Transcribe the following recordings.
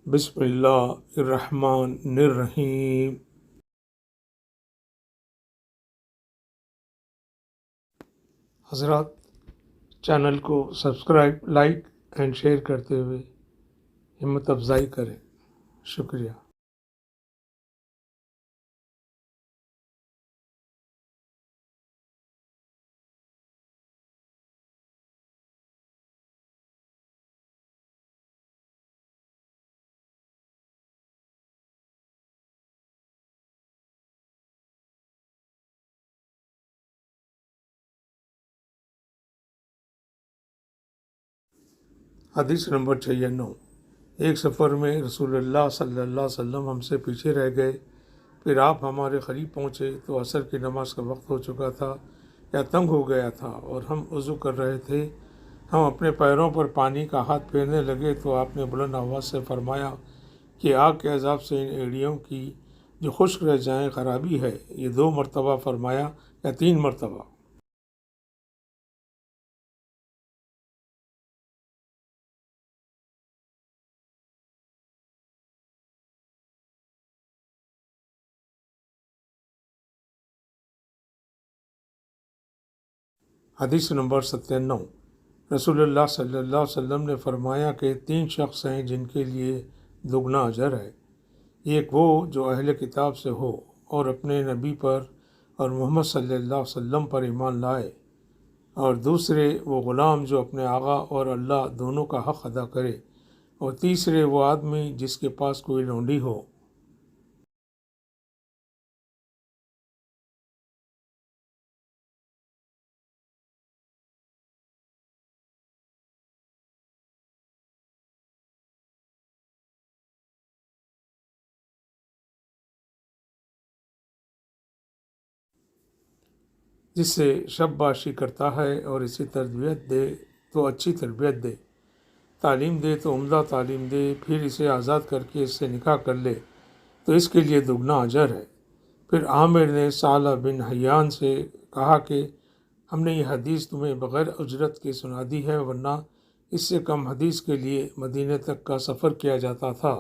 بسم اللہ الرحمن الرحیم۔ حضرات، چینل کو سبسکرائب، لائک اینڈ شیئر کرتے ہوئے ہمت افزائی کریں، شکریہ۔ حدیث نمبر 96۔ ایک سفر میں رسول اللہ صلی اللہ علیہ وسلم ہم سے پیچھے رہ گئے، پھر آپ ہمارے قریب پہنچے تو عصر کی نماز کا وقت ہو چکا تھا یا تنگ ہو گیا تھا اور ہم وضو کر رہے تھے۔ ہم اپنے پیروں پر پانی کا ہاتھ پھیرنے لگے تو آپ نے بلند آواز سے فرمایا کہ آگ کے عذاب سے ان ایڑیوں کی جو خشک رہ جائیں خرابی ہے۔ یہ 2 مرتبہ فرمایا یا 3 مرتبہ؟ حدیث نمبر 97۔ رسول اللہ صلی اللہ علیہ وسلم نے فرمایا کہ 3 شخص ہیں جن کے لیے دگنا اجر ہے۔ ایک وہ جو اہل کتاب سے ہو اور اپنے نبی پر اور محمد صلی اللہ علیہ وسلم پر ایمان لائے، اور دوسرے وہ غلام جو اپنے آقا اور اللہ دونوں کا حق ادا کرے، اور تیسرے وہ آدمی جس کے پاس کوئی لونڈی ہو۔ جس سے شب باشی کرتا ہے اور اسے تربیت دے تو اچھی تربیت دے، تعلیم دے تو عمدہ تعلیم دے، پھر اسے آزاد کر کے اس سے نکاح کر لے تو اس کے لیے دگنا اجر ہے۔ پھر عامر نے ثعلبہ بن حیان سے کہا کہ ہم نے یہ حدیث تمہیں بغیر اجرت کے سنا دی ہے، ورنہ اس سے کم حدیث کے لیے مدینے تک کا سفر کیا جاتا تھا۔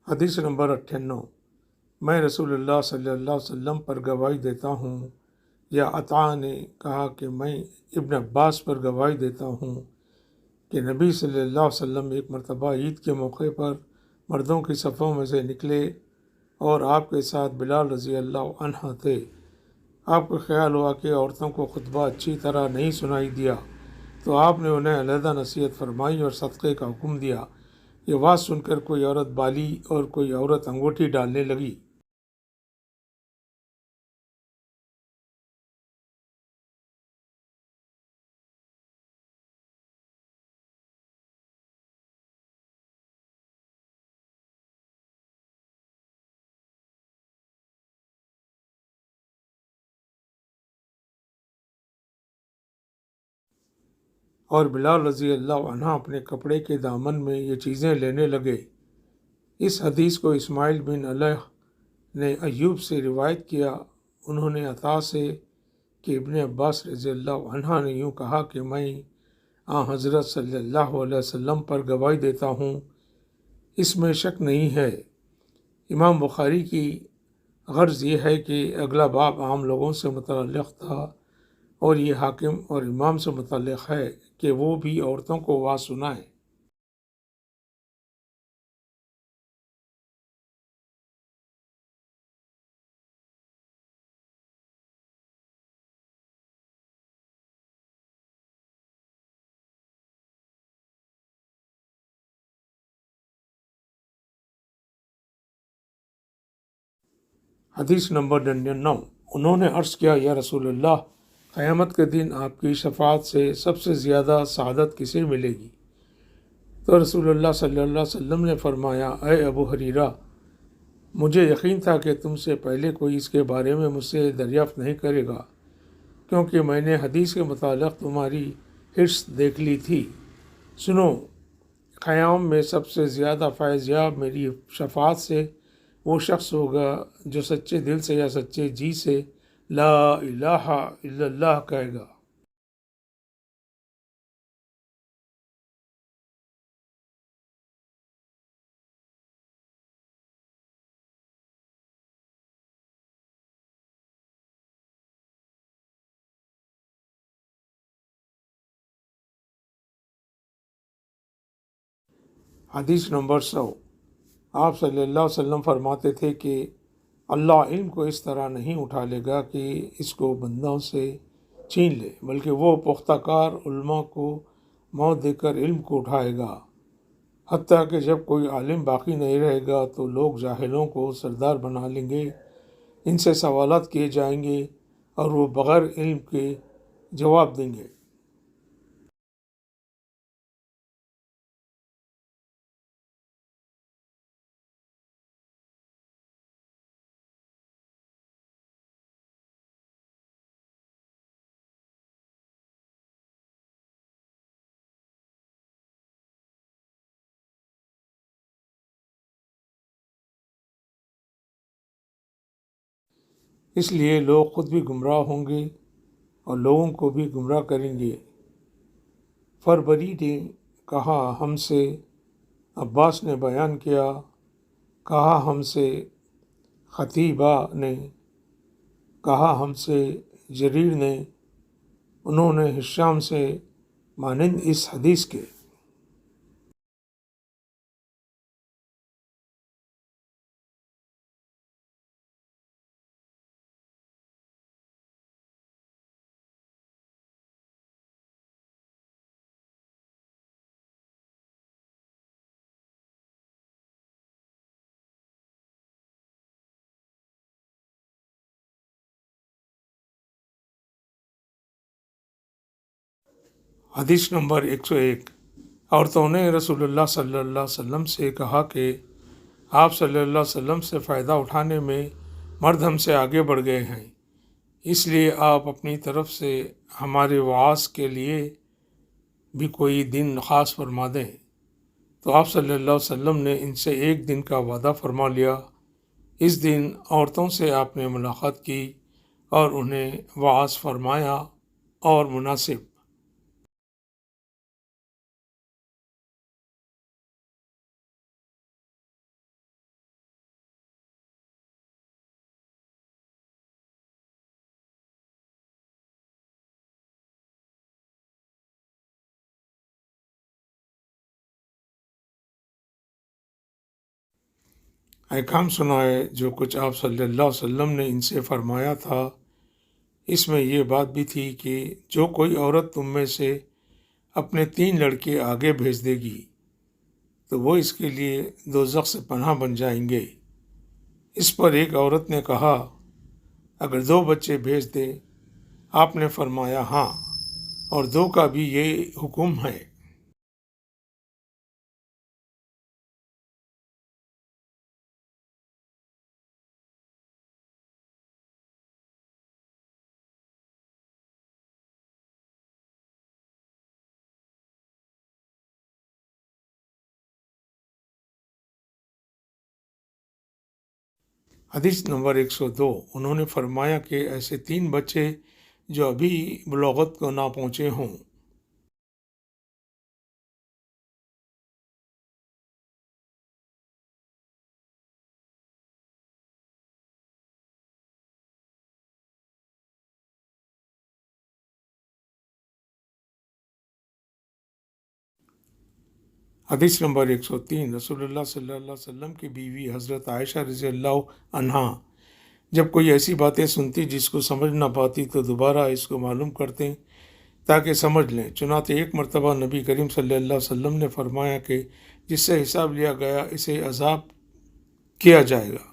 حدیث نمبر 98۔ میں رسول اللہ صلی اللہ علیہ وسلم پر گواہی دیتا ہوں، یا عطا نے کہا کہ میں ابن عباس پر گواہی دیتا ہوں کہ نبی صلی اللہ علیہ وسلم ایک مرتبہ عید کے موقع پر مردوں کی صفوں میں سے نکلے اور آپ کے ساتھ بلال رضی اللہ عنہ تھے۔ آپ کو خیال ہوا کہ عورتوں کو خطبہ اچھی طرح نہیں سنائی دیا تو آپ نے انہیں علیحدہ نصیحت فرمائی اور صدقے کا حکم دیا۔ یہ بات سن کر کوئی عورت بالی اور کوئی عورت انگوٹھی ڈالنے لگی۔ اور بلال رضی اللہ عنہ اپنے کپڑے کے دامن میں یہ چیزیں لینے لگے۔ اس حدیث کو اسماعیل بن علیہ نے ایوب سے روایت کیا، انہوں نے عطا سے کہ ابن عباس رضی اللہ عنہ نے یوں کہا کہ میں حضرت صلی اللہ علیہ وسلم پر گواہی دیتا ہوں، اس میں شک نہیں ہے۔ امام بخاری کی غرض یہ ہے کہ اگلا باب عام لوگوں سے متعلق تھا اور یہ حاکم اور امام سے متعلق ہے کہ وہ بھی عورتوں کو واعظ سنائیں۔ حدیث نمبر 99۔ انہوں نے عرض کیا، یا رسول اللہ، قیامت کے دن آپ کی شفاعت سے سب سے زیادہ سعادت کسے ملے گی؟ تو رسول اللہ صلی اللہ علیہ وسلم نے فرمایا، اے ابو ہریرہ، مجھے یقین تھا کہ تم سے پہلے کوئی اس کے بارے میں مجھ سے دریافت نہیں کرے گا، کیونکہ میں نے حدیث کے متعلق تمہاری حرص دیکھ لی تھی۔ سنو، قیام میں سب سے زیادہ فیض یاب میری شفاعت سے وہ شخص ہوگا جو سچے دل سے یا سچے جی سے لا الہ الا اللہ کہے گا۔ حدیث نمبر 100۔ آپ صلی اللہ علیہ وسلم فرماتے تھے کہ اللہ علم کو اس طرح نہیں اٹھا لے گا کہ اس کو بندوں سے چھین لے، بلکہ وہ پختہ کار علماء کو موت دے کر علم کو اٹھائے گا، حتیٰ کہ جب کوئی عالم باقی نہیں رہے گا تو لوگ جاہلوں کو سردار بنا لیں گے، ان سے سوالات کیے جائیں گے اور وہ بغیر علم کے جواب دیں گے۔ اس لیے لوگ خود بھی گمراہ ہوں گے اور لوگوں کو بھی گمراہ کریں گے۔ فربری نے کہا ہم سے، عباس نے بیان کیا، کہا ہم سے خطیبہ نے، کہا ہم سے جریر نے، انہوں نے ہشام سے مانند اس حدیث کے۔ حدیث نمبر 101۔ عورتوں نے رسول اللہ صلی اللہ علیہ وسلم سے کہا کہ آپ صلی اللہ علیہ وسلم سے فائدہ اٹھانے میں مرد ہم سے آگے بڑھ گئے ہیں، اس لیے آپ اپنی طرف سے ہمارے وعاظ کے لیے بھی کوئی دن خاص فرما دیں۔ تو آپ صلی اللہ علیہ وسلم نے ان سے ایک دن کا وعدہ فرما لیا۔ اس دن عورتوں سے آپ نے ملاقات کی اور انہیں وعظ فرمایا اور مناسب احکام سنائے۔ جو کچھ آپ صلی اللہ علیہ وسلم نے ان سے فرمایا تھا، اس میں یہ بات بھی تھی کہ جو کوئی عورت تم میں سے اپنے 3 لڑکے آگے بھیج دے گی تو وہ اس کے لیے دوزخ سے پناہ بن جائیں گے۔ اس پر ایک عورت نے کہا اگر 2 بچے بھیج دے؟ آپ نے فرمایا ہاں، اور 2 کا بھی یہ حکم ہے۔ حدیث نمبر 102۔ انہوں نے فرمایا کہ ایسے 3 بچے جو ابھی بلوغت کو نہ پہنچے ہوں۔ حدیث نمبر 103۔ رسول اللہ صلی اللہ علیہ وسلم کی بیوی حضرت عائشہ رضی اللہ عنہا جب کوئی ایسی باتیں سنتی جس کو سمجھ نہ پاتی تو دوبارہ اس کو معلوم کرتے تاکہ سمجھ لیں۔ چنانچہ ایک مرتبہ نبی کریم صلی اللہ علیہ وسلم نے فرمایا کہ جس سے حساب لیا گیا اسے عذاب کیا جائے گا۔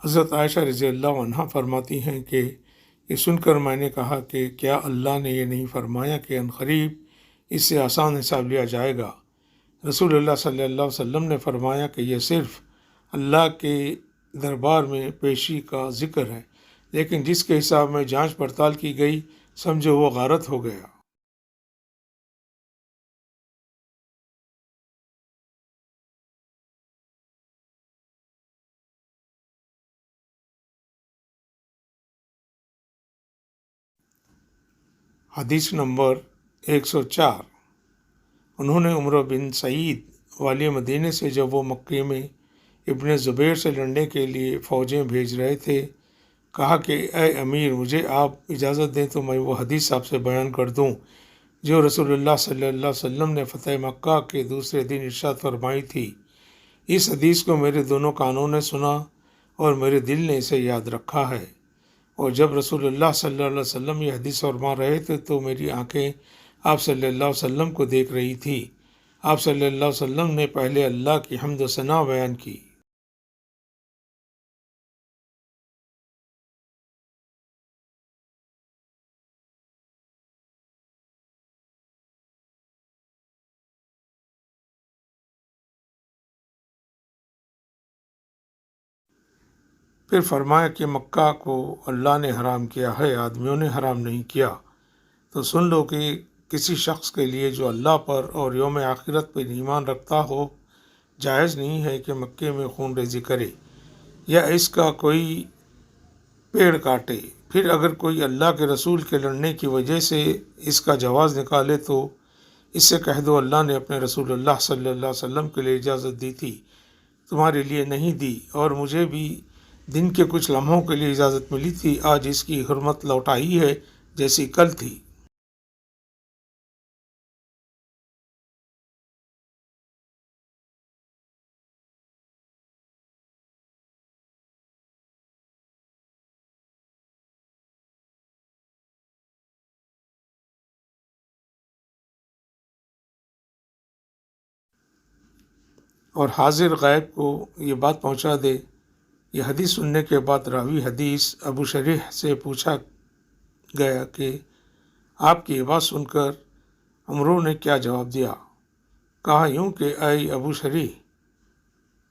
حضرت عائشہ رضی اللہ عنہا فرماتی ہیں کہ یہ سن کر میں نے کہا کہ کیا اللہ نے یہ نہیں فرمایا کہ عنقریب اس سے آسان حساب لیا جائے گا؟ رسول اللہ صلی اللہ علیہ وسلم نے فرمایا کہ یہ صرف اللہ کے دربار میں پیشی کا ذکر ہے، لیکن جس کے حساب میں جانچ پڑتال کی گئی سمجھو وہ غارت ہو گیا۔ حدیث نمبر 104۔ انہوں نے عمر بن سعید والی مدینے سے جب وہ مکے میں ابن زبیر سے لڑنے کے لیے فوجیں بھیج رہے تھے کہا کہ اے امیر، مجھے آپ اجازت دیں تو میں وہ حدیث آپ سے بیان کر دوں جو رسول اللہ صلی اللہ علیہ وسلم نے فتح مکہ کے دوسرے دن ارشاد فرمائی تھی۔ اس حدیث کو میرے دونوں کانوں نے سنا اور میرے دل نے اسے یاد رکھا ہے، اور جب رسول اللہ صلی اللہ علیہ وسلم یہ حدیث فرما رہے تھے تو میری آنکھیں آپ صلی اللہ علیہ وسلم کو دیکھ رہی تھی۔ آپ صلی اللہ علیہ وسلم نے پہلے اللہ کی حمد و ثنا بیان کی۔ پھر فرمایا کہ مکہ کو اللہ نے حرام کیا ہے، آدمیوں نے حرام نہیں کیا۔ تو سن لو کہ کسی شخص کے لیے جو اللہ پر اور یوم آخرت پر ایمان رکھتا ہو جائز نہیں ہے کہ مکے میں خون ریزی کرے یا اس کا کوئی پیڑ کاٹے۔ پھر اگر کوئی اللہ کے رسول کے لڑنے کی وجہ سے اس کا جواز نکالے تو اس سے کہہ دو اللہ نے اپنے رسول اللہ صلی اللہ علیہ وسلم کے لیے اجازت دی تھی، تمہارے لیے نہیں دی، اور مجھے بھی دن کے کچھ لمحوں کے لیے اجازت ملی تھی، آج اس کی حرمت لوٹائی ہے جیسی کل تھی۔ اور حاضر غائب کو یہ بات پہنچا دے۔ یہ حدیث سننے کے بعد راوی حدیث ابو شریح سے پوچھا گیا کہ آپ کی یہ بات سن کر عمرو نے کیا جواب دیا؟ کہا یوں کہ اے ابو شریح،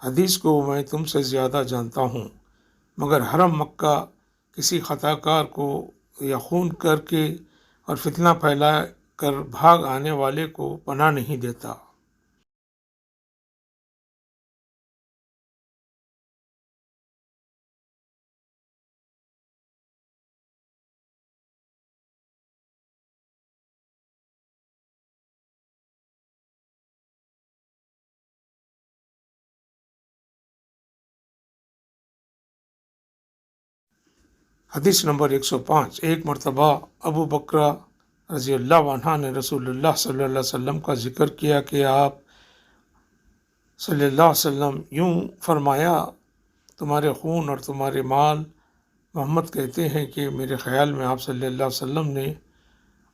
حدیث کو میں تم سے زیادہ جانتا ہوں، مگر حرم مکہ کسی خطا کار کو یا خون کر کے اور فتنہ پھیلا کر بھاگ آنے والے کو پناہ نہیں دیتا۔ حدیث نمبر 105۔ ایک مرتبہ ابو بکرہ رضی اللہ عنہ نے رسول اللہ صلی اللہ علیہ وسلم کا ذکر کیا کہ آپ صلی اللہ علیہ وسلم یوں فرمایا، تمہارے خون اور تمہارے مال، محمد کہتے ہیں کہ میرے خیال میں آپ صلی اللہ علیہ وسلم نے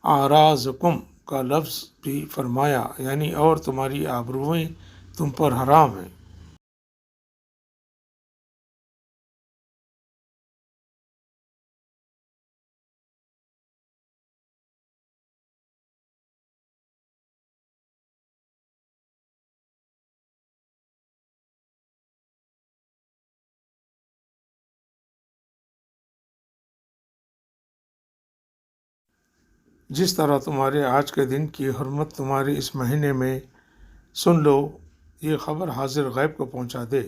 اعراضکم کا لفظ بھی فرمایا، یعنی اور تمہاری آبروئیں تم پر حرام ہیں۔ جس طرح تمہارے آج کے دن کی حرمت تمہارے اس مہینے میں، سن لو یہ خبر حاضر غیب کو پہنچا دے۔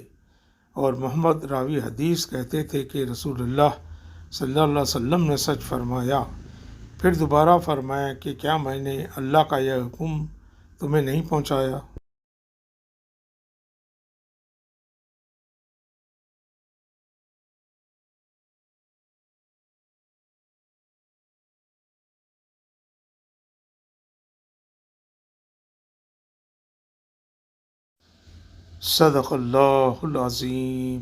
اور محمد راوی حدیث کہتے تھے کہ رسول اللہ صلی اللہ علیہ وسلم نے سچ فرمایا۔ پھر دوبارہ فرمایا کہ کیا میں نے اللہ کا یہ حکم تمہیں نہیں پہنچایا؟ صدق اللہ العظیم۔